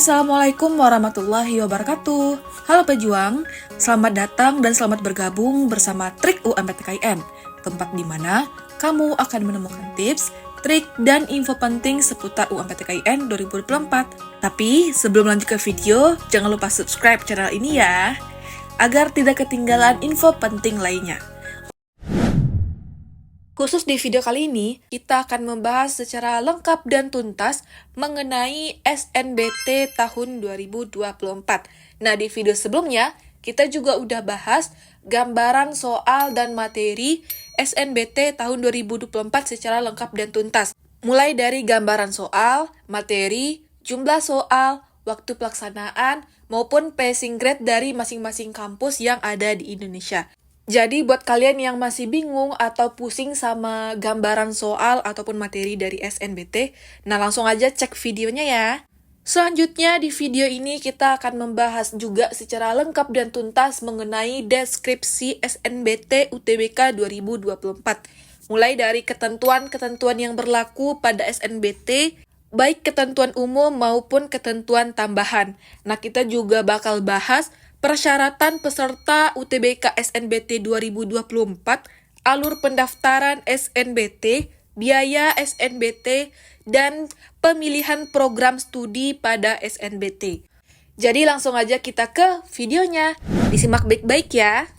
Assalamualaikum warahmatullahi wabarakatuh. Halo pejuang, selamat datang dan selamat bergabung bersama Trik UMPTKIN, tempat di mana kamu akan menemukan tips, trik, dan info penting seputar UMPTKIN 2024. Tapi sebelum lanjut ke video, jangan lupa subscribe channel ini ya, agar tidak ketinggalan info penting lainnya. Khusus di video kali ini, kita akan membahas secara lengkap dan tuntas mengenai SNBT tahun 2024. Nah, di video sebelumnya, kita juga udah bahas gambaran soal dan materi SNBT tahun 2024 secara lengkap dan tuntas. Mulai dari gambaran soal, materi, jumlah soal, waktu pelaksanaan, maupun passing grade dari masing-masing kampus yang ada di Indonesia. Jadi buat kalian yang masih bingung atau pusing sama gambaran soal ataupun materi dari SNBT, nah langsung aja cek videonya ya. Selanjutnya di video ini kita akan membahas juga secara lengkap dan tuntas mengenai deskripsi SNBT UTBK 2024. Mulai dari ketentuan-ketentuan yang berlaku pada SNBT, baik ketentuan umum maupun ketentuan tambahan. Nah, kita juga bakal bahas persyaratan peserta UTBK SNBT 2024, alur pendaftaran SNBT, biaya SNBT, dan pemilihan program studi pada SNBT. Jadi langsung aja kita ke videonya. Disimak baik-baik ya.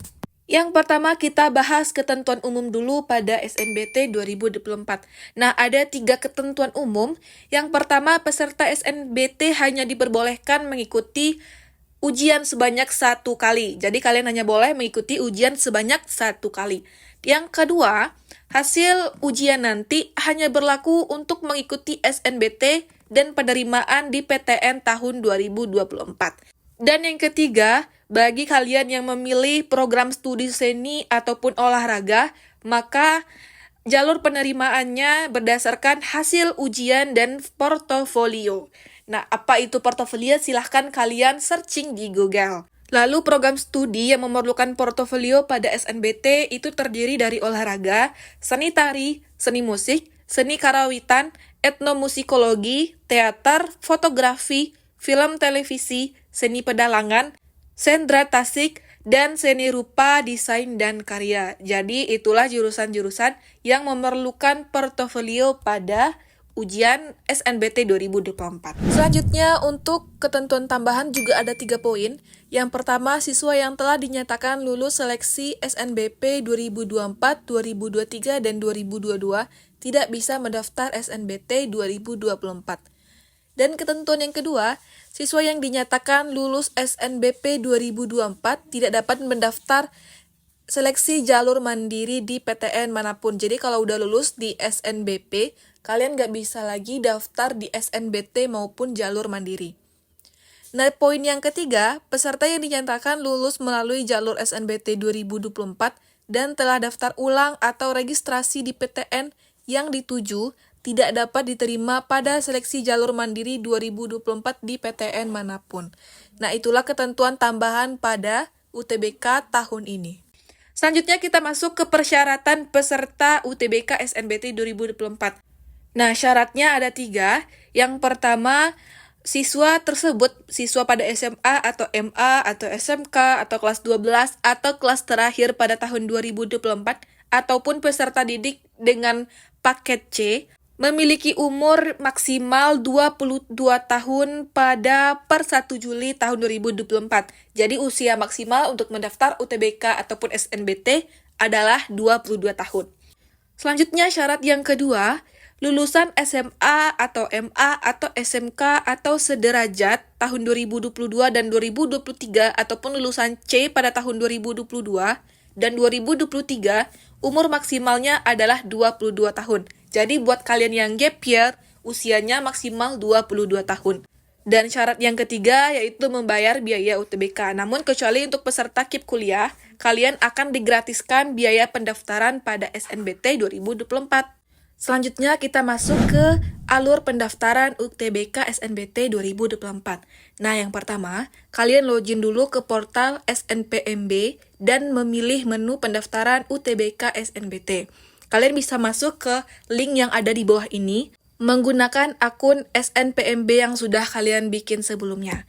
Yang pertama kita bahas ketentuan umum dulu pada SNBT 2024. Nah, ada 3 ketentuan umum. Yang pertama, peserta SNBT hanya diperbolehkan mengikuti ujian sebanyak 1 kali. Jadi kalian hanya boleh mengikuti ujian sebanyak 1 kali. Yang kedua, hasil ujian nanti hanya berlaku untuk mengikuti SNBT dan penerimaan di PTN tahun 2024. Dan yang ketiga, bagi kalian yang memilih program studi seni ataupun olahraga, maka jalur penerimaannya berdasarkan hasil ujian dan portofolio. Nah, apa itu portofolio? Silahkan kalian searching di Google. Lalu program studi yang memerlukan portofolio pada SNBT itu terdiri dari olahraga, seni tari, seni musik, seni karawitan, etnomusikologi, teater, fotografi, film televisi, seni pedalangan, sendra tasik, dan seni rupa, desain, dan karya. Jadi itulah jurusan-jurusan yang memerlukan portofolio pada ujian SNBT 2024. Selanjutnya, untuk ketentuan tambahan juga ada 3 poin. Yang pertama, siswa yang telah dinyatakan lulus seleksi SNBP 2024, 2023, dan 2022 tidak bisa mendaftar SNBT 2024. Dan ketentuan yang kedua, siswa yang dinyatakan lulus SNBP 2024 tidak dapat mendaftar seleksi jalur mandiri di PTN manapun. Jadi kalau udah lulus di SNBP, kalian nggak bisa lagi daftar di SNBT maupun jalur mandiri. Nah, poin yang ketiga, peserta yang dinyatakan lulus melalui jalur SNBT 2024 dan telah daftar ulang atau registrasi di PTN yang dituju tidak dapat diterima pada seleksi jalur mandiri 2024 di PTN manapun. Nah, itulah ketentuan tambahan pada UTBK tahun ini. Selanjutnya kita masuk ke persyaratan peserta UTBK SNBT 2024. Nah, syaratnya ada 3. Yang pertama, siswa tersebut, siswa pada SMA atau MA atau SMK atau kelas 12 atau kelas terakhir pada tahun 2024 ataupun peserta didik dengan paket C memiliki umur maksimal 22 tahun pada per 1 Juli tahun 2024. Jadi usia maksimal untuk mendaftar UTBK ataupun SNBT adalah 22 tahun. Selanjutnya syarat yang kedua, lulusan SMA atau MA atau SMK atau sederajat tahun 2022 dan 2023 ataupun lulusan C pada tahun 2022 dan 2023, umur maksimalnya adalah 22 tahun. Jadi buat kalian yang gap year, usianya maksimal 22 tahun. Dan syarat yang ketiga yaitu membayar biaya UTBK. Namun kecuali untuk peserta KIP kuliah, kalian akan digratiskan biaya pendaftaran pada SNBT 2024. Selanjutnya kita masuk ke alur pendaftaran UTBK SNBT 2024. Nah, yang pertama, kalian login dulu ke portal SNPMB dan memilih menu pendaftaran UTBK SNBT. Kalian bisa masuk ke link yang ada di bawah ini menggunakan akun SNPMB yang sudah kalian bikin sebelumnya.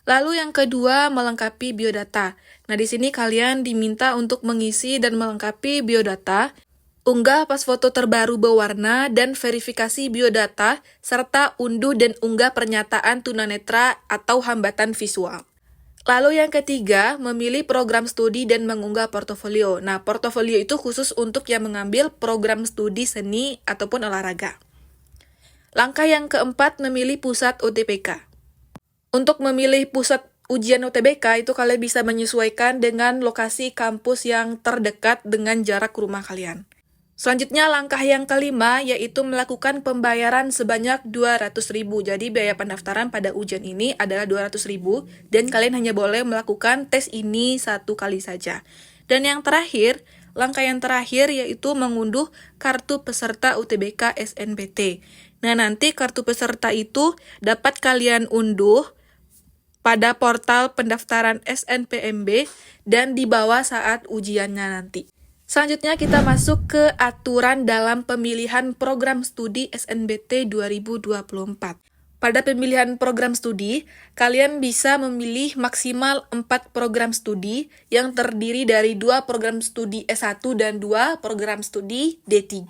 Lalu yang kedua, melengkapi biodata. Nah, di sini kalian diminta untuk mengisi dan melengkapi biodata, unggah pas foto terbaru berwarna, dan verifikasi biodata, serta unduh dan unggah pernyataan tunanetra atau hambatan visual. Lalu yang ketiga, memilih program studi dan mengunggah portofolio. Nah, portofolio itu khusus untuk yang mengambil program studi seni ataupun olahraga. Langkah yang keempat, memilih pusat UTBK. Untuk memilih pusat ujian UTBK itu kalian bisa menyesuaikan dengan lokasi kampus yang terdekat dengan jarak rumah kalian. Selanjutnya langkah yang kelima yaitu melakukan pembayaran sebanyak 200.000. Jadi biaya pendaftaran pada ujian ini adalah 200.000 dan kalian hanya boleh melakukan tes ini 1 kali saja. Dan yang terakhir, langkah yang terakhir yaitu mengunduh kartu peserta UTBK SNBT. Nah, nanti kartu peserta itu dapat kalian unduh pada portal pendaftaran SNPMB dan dibawa saat ujiannya nanti. Selanjutnya kita masuk ke aturan dalam pemilihan program studi SNBT 2024. Pada pemilihan program studi, kalian bisa memilih maksimal 4 program studi yang terdiri dari 2 program studi S1 dan 2 program studi D3.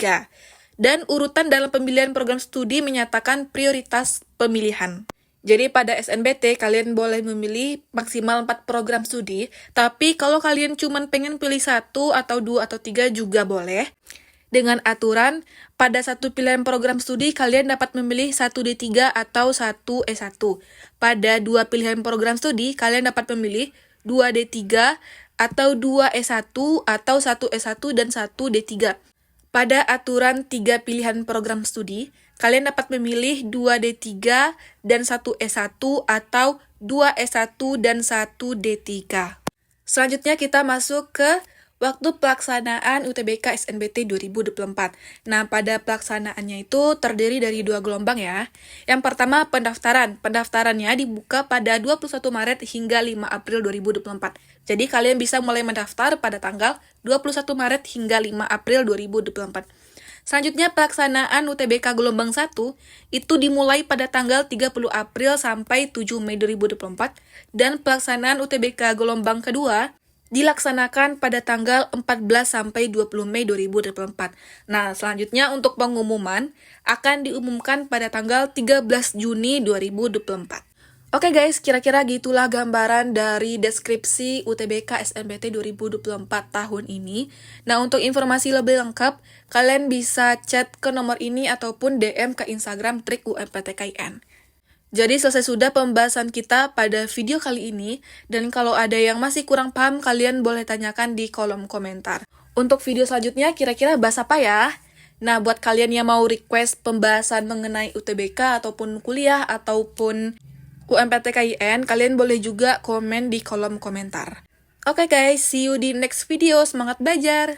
Dan urutan dalam pemilihan program studi menyatakan prioritas pemilihan. Jadi pada SNBT kalian boleh memilih maksimal 4 program studi, tapi kalau kalian cuma pengen pilih 1 atau 2 atau 3 juga boleh. Dengan aturan, pada satu pilihan program studi kalian dapat memilih 1 D3 atau 1 S1. Pada 2 pilihan program studi kalian dapat memilih 2 D3 atau 2 S1 atau 1 S1 dan 1 D3. Pada aturan 3 pilihan program studi, kalian dapat memilih 2 D3 dan 1 S1 atau 2 S1 dan 1 D3. Selanjutnya kita masuk ke waktu pelaksanaan UTBK SNBT 2024. Nah, pada pelaksanaannya itu terdiri dari 2 gelombang ya. Yang pertama pendaftaran. Pendaftarannya dibuka pada 21 Maret hingga 5 April 2024. Jadi kalian bisa mulai mendaftar pada tanggal 21 Maret hingga 5 April 2024. Selanjutnya pelaksanaan UTBK gelombang 1 itu dimulai pada tanggal 30 April sampai 7 Mei 2024 dan pelaksanaan UTBK gelombang kedua dilaksanakan pada tanggal 14 sampai 20 Mei 2024. Nah, selanjutnya untuk pengumuman akan diumumkan pada tanggal 13 Juni 2024. Oke guys, kira-kira gitulah gambaran dari deskripsi UTBK SNBT 2024 tahun ini. Nah, untuk informasi lebih lengkap, kalian bisa chat ke nomor ini ataupun DM ke Instagram Trik UMPTKIN. Jadi selesai sudah pembahasan kita pada video kali ini, dan kalau ada yang masih kurang paham, kalian boleh tanyakan di kolom komentar. Untuk video selanjutnya, kira-kira bahas apa ya? Nah, buat kalian yang mau request pembahasan mengenai UTBK ataupun kuliah ataupun UMPTKIN, kalian boleh juga komen di kolom komentar. Oke guys, see you di next video. Semangat belajar!